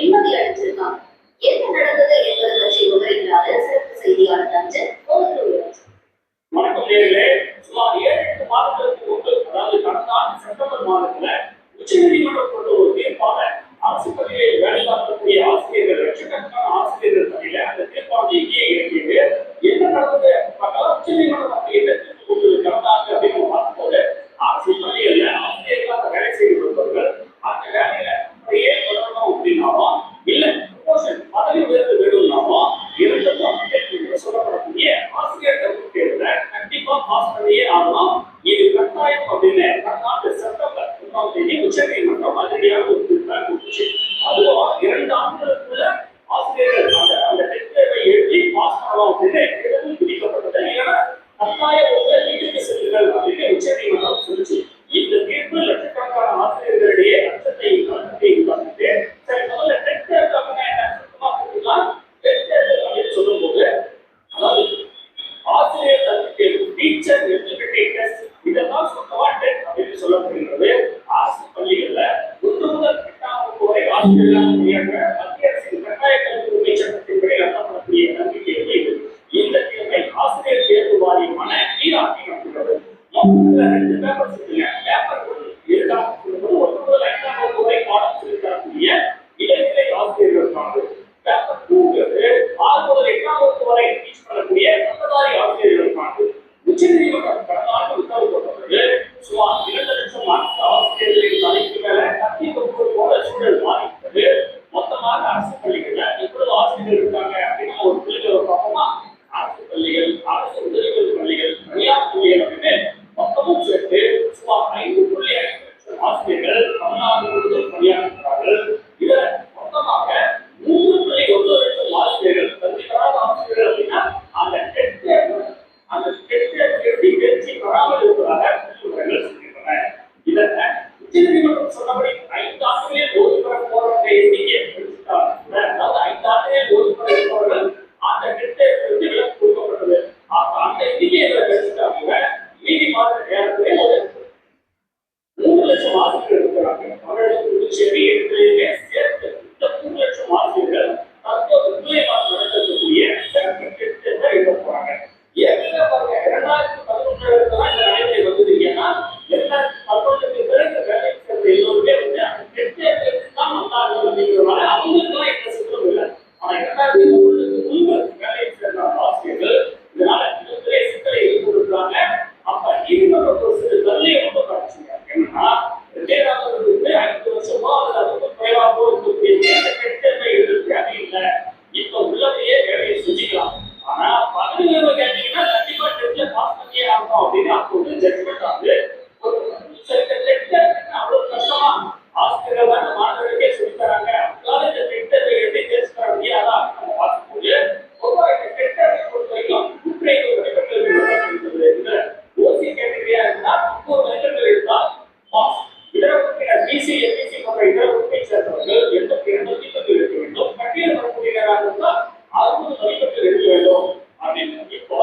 நிம்மதி அடைஞ்சிருக்காங்க. என்ன நடந்தது என்பது பற்றி விவரிக்கிறார் சிறப்பு செய்தியாளர் ரஞ்சன். வணக்கம் நேயர்களே. சுமார் 7-8 மாதங்களுக்கு முன்பு, அதாவது கடந்த ஆண்டு செப்டம்பர் மாதத்துல உச்சநீதிமன்றம் கொண்ட ஒரு தீர்ப்பாக அரசு பள்ளிகளில் வேலை பார்க்கக்கூடிய ஆசிரியர்கள், லட்சக்கணக்கான ஆசிரியர்கள் பள்ளியில அந்த தீர்ப்பானது எங்கே இறங்கியது, என்ன நடந்தது உச்சநீதிமன்றம் அப்படி என்ன தீர்ப்பு கொண்டு கடந்தாங்க அப்படின்னு நம்ம பார்க்கும்போது, அரசு பள்ளிகள்ல ஆசிரியர்களாக வேலை செய்து வருபவர்கள் அந்த வேலையில அப்படியே தொடரணும் அப்படின்னாலும், இல்ல ப்ரமோஷன் பதவி உயர்வு வேணும்னாலும் இரண்டுக்கும் சொல்லப்படக்கூடிய ஆசிரியர் தகுதி தேர்வுல கண்டிப்பா பாஸ் பண்ணியே ஆகணும். இது கட்டாயம் அப்படின்னு கடந்த ஆண்டு செப்டம்பர் 1ஆம் தேதி உச்சநீதிமன்றம் அதிரடியாக ஒரு தீர்ப்பை கொடுத்துச்சு. அதுவும் 2 ஆண்டுகளுக்குள்ள ஆசிரியர்கள் அந்த டெஸ்ட் தேர்வை எழுதி பாஸ் பண்ணலாம் அப்படின்னு தேர்வு விதிக்கப்பட்டது. இல்லைன்னா கட்டாய வீட்டுக்கு செல்லுங்கள் அப்படின்னு உச்சநீதிமன்றம் சொல்லிச்சு. இந்த தீர்ப்பு லட்சக்கணக்கான ஆசிரியர்களிடையே அச்சத்தையும் கலக்கத்தையும் காட்டிட்டு, சரி முதல்ல டெஸ்ட் தேர்வு அப்படின்னா என்ன சுத்தமா கொடுக்கலாம். டெஸ்ட் தேர்வு அப்படின்னு சொல்லும் போது, அதாவது ஆசிரியர் தகுதி தேர்வு, டீச்சர் எலிஜிபிலிட்டி டெஸ்ட், இதெல்லாம் சுத்தமா டெஸ்ட் அப்படின்னு சொல்லப்படுகிறது. அரசு பள்ளிகள்ல 1 முதல் 8ஆம் வகுப்பு வரை ஆசிரியர்களாக பணியாற்ற மத்திய அரசின் கட்டாய கல்வி உரிமை சட்டத்தின்படி நடத்தப்படக்கூடிய கல்வி தேர்வு இது. இந்த தேர்வை ஆசிரியர் தேர்வு வாரியமான நீராட்சி நடத்துகிறது. மொத்தத்துல 2 பேப்பர்ஸ் இருக்குங்க. பேப்பர் 1 எதுக்காக சொல்லும்போது 1 முதல் 5ஆம் வகுப்பு வரை பாடம் சொல்லித் தரக்கூடிய இடைநிலை ஆசிரியர்களுக்கானது. பேப்பர் 2 6 முதல் 8ஆம் வகுப்பு வரை டீச் பண்ணக்கூடிய பட்டதாரி ஆசிரியர்களுக்கானது. உச்சநீதிமன்றம் கடந்த ஆண்டு உத்தரவு போட்டது. சுமார் 2 லட்சம் ஆசிரியர்களின் தலைக்கு மேல கத்தி தொகுப்பு போல சூழல் மாறிவிட்டது. மொத்தமாக அரசு பள்ளிகள்ல எவ்வளவு ஆசிரியர்கள் இருக்காங்க அப்படின்னு ஒரு புள்ளிகளை பார்ப்போமா? அரசு பள்ளிகள், அரசு உதவிகள் பள்ளிகள், தனியார் பள்ளிகள் அப்படின்னு மொத்தமும் சேர்த்து சுமார் 5.5 லட்சம் ஆசிரியர்கள் தமிழ்நாடு முழுவதும் பணியாற்றுகிறார்கள். இதுல மொத்தமாக 3.1 லட்சம் ஆசிரியர்கள், கல்வி தராத ஆசிரியர்கள் அப்படின்னா அந்த டெஸ்ட் எழுதி தேர்ச்சி பெறாமல் இருப்பதாக விவரங்கள் சொல்கின்றன. இதற்கு உச்சநீதிமன்றம் சொன்னபடி 5 ஆண்டுகளில் ஓய்வு பெற போறவங்க எண்ணிக்கை எடுத்துட்டாங்க. அதாவது 5 ஆண்டுகளில் ஓய்வு பெற இருப்பவர்கள் அந்த டெஸ்ட் எழுதி விலக்கு கொடுக்கப்பட்டது. அந்த எண்ணிக்கையை எடுத்துட்டாங்க. மீதி மாத நேரத்திலே ஒரு 3 லட்சம் ஆசிரியர்கள் இருக்கிறாங்க. தமிழகம், புதுச்சேரி இடத்திலேயே சேர்த்து இந்த 3 லட்சம் ஆசிரியர்கள் தற்போது பிள்ளைகள் நடத்தக்கூடிய டெஸ்ட் எழுத போறாங்க. ஏற்கனவே பாருங்க 2011 தான் இந்த நடைமுறை வந்தது. ஏன்னா 2011 பிறகு வேலைக்கு சேர்ந்த எல்லோருமே அந்த டெஸ்ட் எழுதி தான் வந்தாங்க அப்படிங்கிறதுனால அவங்களுக்குலாம் எந்த சிக்கலும் இல்லை. ஆனா 2011 முன்பு வேலைக்கு சேர்ந்த ஆசிரியர்கள் இதனால மிகப்பெரிய சிக்கலை எதிர்கொண்டிருக்கிறாங்க. அப்ப நீதிமன்றம் ஒரு சிறு தன்மையை மட்டும் காட்டுச்சுங்க. என்னன்னா 5 வருஷமோ அல்லது அதுக்கு குறைவாகவோ இருக்கக்கூடிய டெஸ்ட் எழுத தேவையில்லை. இப்ப உள்ளதையே வேலையை செஞ்சுக்கலாம். ஆனா பதவி உயர்வு கேட்டீங்கன்னா கண்டிப்பா டெஸ்ட்ல பாஸ் பண்ணியே ஆகணும் அப்படின்னு அப்போது ஜட்ஜ்மெண்ட் ஆகுது. அவ்வளவு கஷ்டமா ஆசிரியர்கள் தான் மாணவர்களுக்கே சொல்லி தராங்க. அதனால இந்த டெஸ்ட் எழுதி தேர்ச்சி பெற முடியாதா நம்ம பார்க்கும்போது பொதுவாக இந்த டெஸ்ட் பொறுத்த வரைக்கும் குற்றங்கள் நடைபெற்றது. ஓசி கேட்டகரியா இருந்தா 30 மதிப்பெண்கள் எடுத்தால் பாஸ். இதர பிசி, எம்பிசி போன்ற இதர வகுப்பை சேர்ந்தவர்கள் 82 மதிப்பெண்கள் எடுக்க வேண்டும். பட்டியல் வரக்கூடியவராக இருந்தால் 60 மதிப்பெண்கள் எடுக்க வேண்டும் அப்படின்னு. இப்போ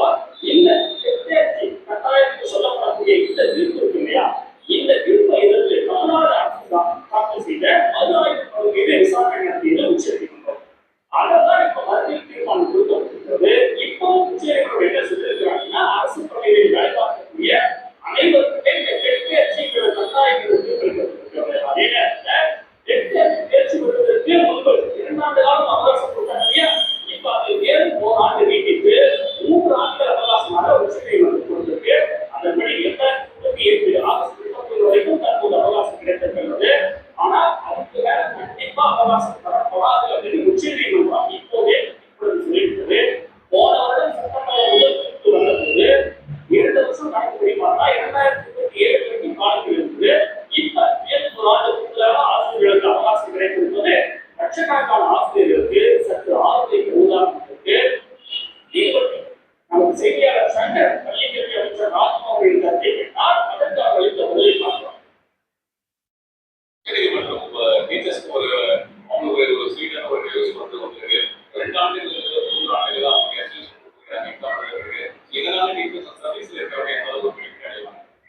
இந்த தேர்ச்சி கட்டாயத்துக்கு சொல்லப்படக்கூடிய இந்த தீர்ப்பு இருக்கு இல்லையா, இந்த தீர்ப்பை எதிர்த்து தமிழ்நாடு அரசு தாக்கல் செய்த மறு ஆய்வு மனு மீது விசாரணை நடத்தியது உச்சநீதிமன்றம். அதான் இப்ப மறுபடியும் தீர்மானம் கொடுக்கப்பட்டிருக்கிறது. இப்போ உச்சநீதிமன்றம் என்ன சொல்லியிருக்கிறாங்கன்னா, அரசு பள்ளிகளில் வேலை பார்க்கக்கூடிய அனைவருக்குமே இந்த தேர்ச்சிங்கிற கட்டாயங்கள் தீர்ப்பளிக்கப்பட்டிருக்கிறது. அதே நேரத்தில் தேர்ச்சி பெறுவதற்கு முன்பு 2 ஆண்டு காலம் அவகாசம் கொடுத்தாங்க இல்லையா, இப்ப அது மேலும் 1 ஆண்டு நீட்டித்து 3 ஆண்டுகள் அவகாசமாக உச்சநீதிமன்றம் கொடுத்திருக்கு. அதன்படி 2027 ஆகஸ்ட் 31 வரைக்கும் தற்போது அவகாசம் கிடைத்திருக்கிறது. ஆனால் அதுக்கு மேல கண்டிப்பா அவகாசம் தரப்படாது அப்படின்னு உச்சநீதிமன்றம் இப்போதே சொல்லியிருக்கிறது. போன வருடம் செப்டம்பர் முதல் தீர்ப்பு வந்தபோது 2 வருஷம் கணக்குப்படி பார்த்தா 2027 வரைக்கும் காலத்தில் இருக்குது. இப்ப மேலும் 1 ஆண்டு கூடுதலாக ஆசிரியர்களுக்கு அவகாசம் கிடைத்திருப்பது லட்சக்கணக்கான ஆசிரியர்களுக்கு